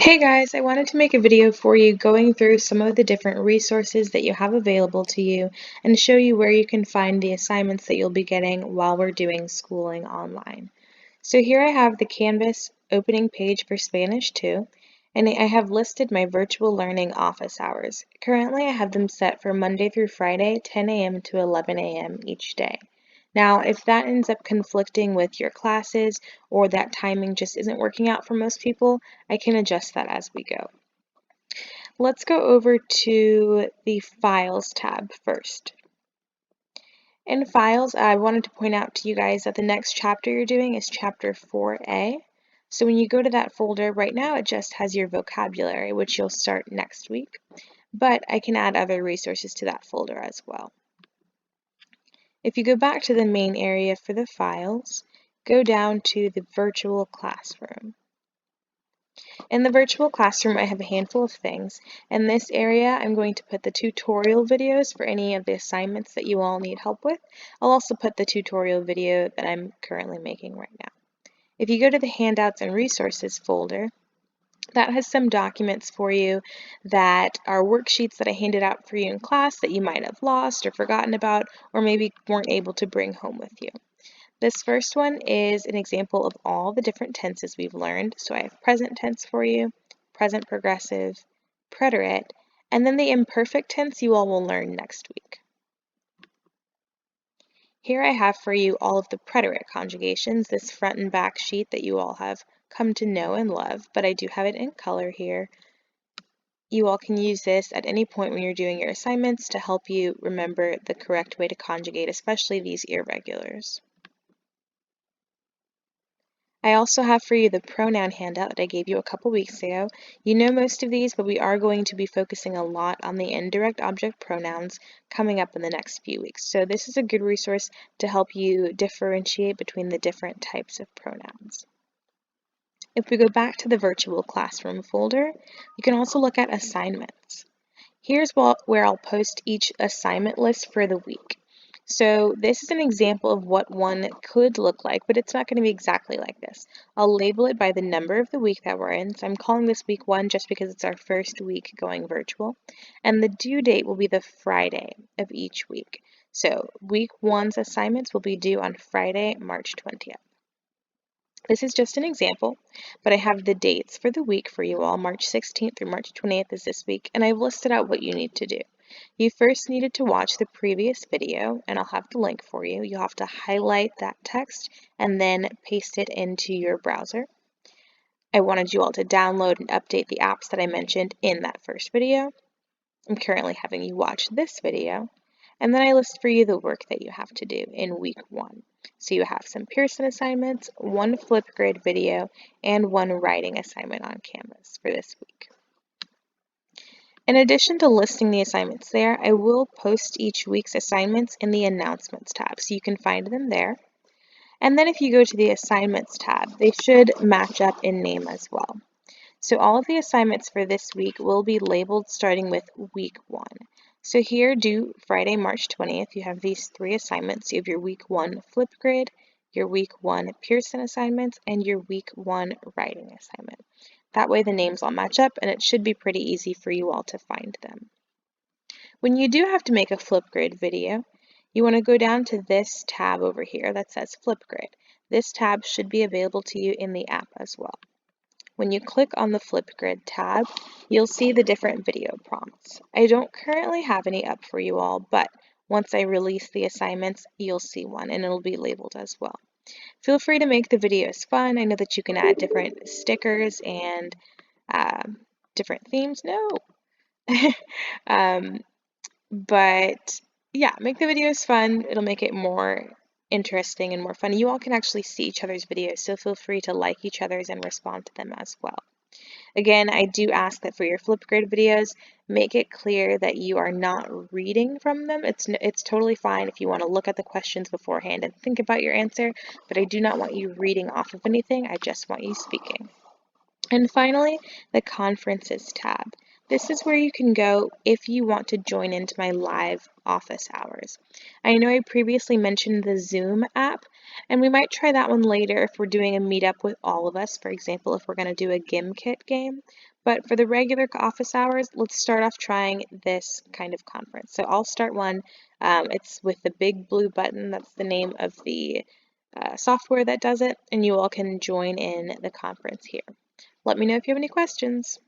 Hey guys, I wanted to make a video for you going through some of the different resources that you have available to you and show you where you can find the assignments that you'll be getting while we're doing schooling online. So here I have the Canvas opening page for Spanish 2, and I have listed my virtual learning office hours. Currently I have them set for Monday through Friday, 10 a.m. to 11 a.m. each day. Now, if that ends up conflicting with your classes or that timing just isn't working out for most people, I can adjust that as we go. Let's go over to the Files tab first. In Files, I wanted to point out to you guys that the next chapter you're doing is Chapter 4A. So when you go to that folder, right now it just has your vocabulary, which you'll start next week, but I can add other resources to that folder as well. If you go back to the main area for the files, go down to the virtual classroom. In the virtual classroom, I have a handful of things. In this area, I'm going to put the tutorial videos for any of the assignments that you all need help with. I'll also put the tutorial video that I'm currently making right now. If you go to the handouts and resources folder, that has some documents for you that are worksheets that I handed out for you in class that you might have lost or forgotten about, or maybe weren't able to bring home with you. This first one is an example of all the different tenses we've learned. So I have present tense for you, present progressive, preterite, and then the imperfect tense you all will learn next week. Here I have for you all of the preterite conjugations, this front and back sheet that you all have come to know and love, but I do have it in color here. You all can use this at any point when you're doing your assignments to help you remember the correct way to conjugate, especially these irregulars. I also have for you the pronoun handout that I gave you a couple weeks ago. You know most of these, but we are going to be focusing a lot on the indirect object pronouns coming up in the next few weeks. So this is a good resource to help you differentiate between the different types of pronouns. If we go back to the virtual classroom folder, you can also look at assignments. Here's where I'll post each assignment list for the week. So this is an example of what one could look like, but it's not going to be exactly like this. I'll label it by the number of the week that we're in. So I'm calling this week 1 just because it's our first week going virtual. And the due date will be the Friday of each week. So week 1's assignments will be due on Friday, March 20th. This is just an example, but I have the dates for the week for you all. March 16th through March 28th is this week, and I've listed out what you need to do. You first needed to watch the previous video, and I'll have the link for you. You'll have to highlight that text and then paste it into your browser. I wanted you all to download and update the apps that I mentioned in that first video. I'm currently having you watch this video. And then I list for you the work that you have to do in week 1. So you have some Pearson assignments, 1 Flipgrid video, and 1 writing assignment on Canvas for this week. In addition to listing the assignments there, I will post each week's assignments in the Announcements tab, so you can find them there. And then if you go to the Assignments tab, they should match up in name as well. So all of the assignments for this week will be labeled starting with week 1. So here, due Friday, March 20th, you have these 3 assignments. You have your week 1 Flipgrid, your week 1 Pearson assignments, and your week 1 writing assignment. That way the names all match up, and it should be pretty easy for you all to find them. When you do have to make a Flipgrid video, you want to go down to this tab over here that says Flipgrid. This tab should be available to you in the app as well. When you click on the Flipgrid tab, you'll see the different video prompts. I don't currently have any up for you all, but once I release the assignments, you'll see one and it'll be labeled as well. Feel free to make the videos fun. I know that you can add different stickers and different themes. No! But yeah, make the videos fun. It'll make it more interesting and more fun. You all can actually see each other's videos, so feel free to like each other's and respond to them as well. Again, I do ask that for your Flipgrid videos, make it clear that you are not reading from them. It's totally fine if you want to look at the questions beforehand and think about your answer, but I do not want you reading off of anything. I just want you speaking. And finally, the Conferences tab. This is where you can go if you want to join into my live office hours. I know I previously mentioned the Zoom app, and we might try that one later if we're doing a meetup with all of us, for example, if we're going to do a Gimkit game. But for the regular office hours, let's start off trying this kind of conference. So I'll start one. It's with the big blue button. That's the name of the software that does it, and you all can join in the conference here. Let me know if you have any questions.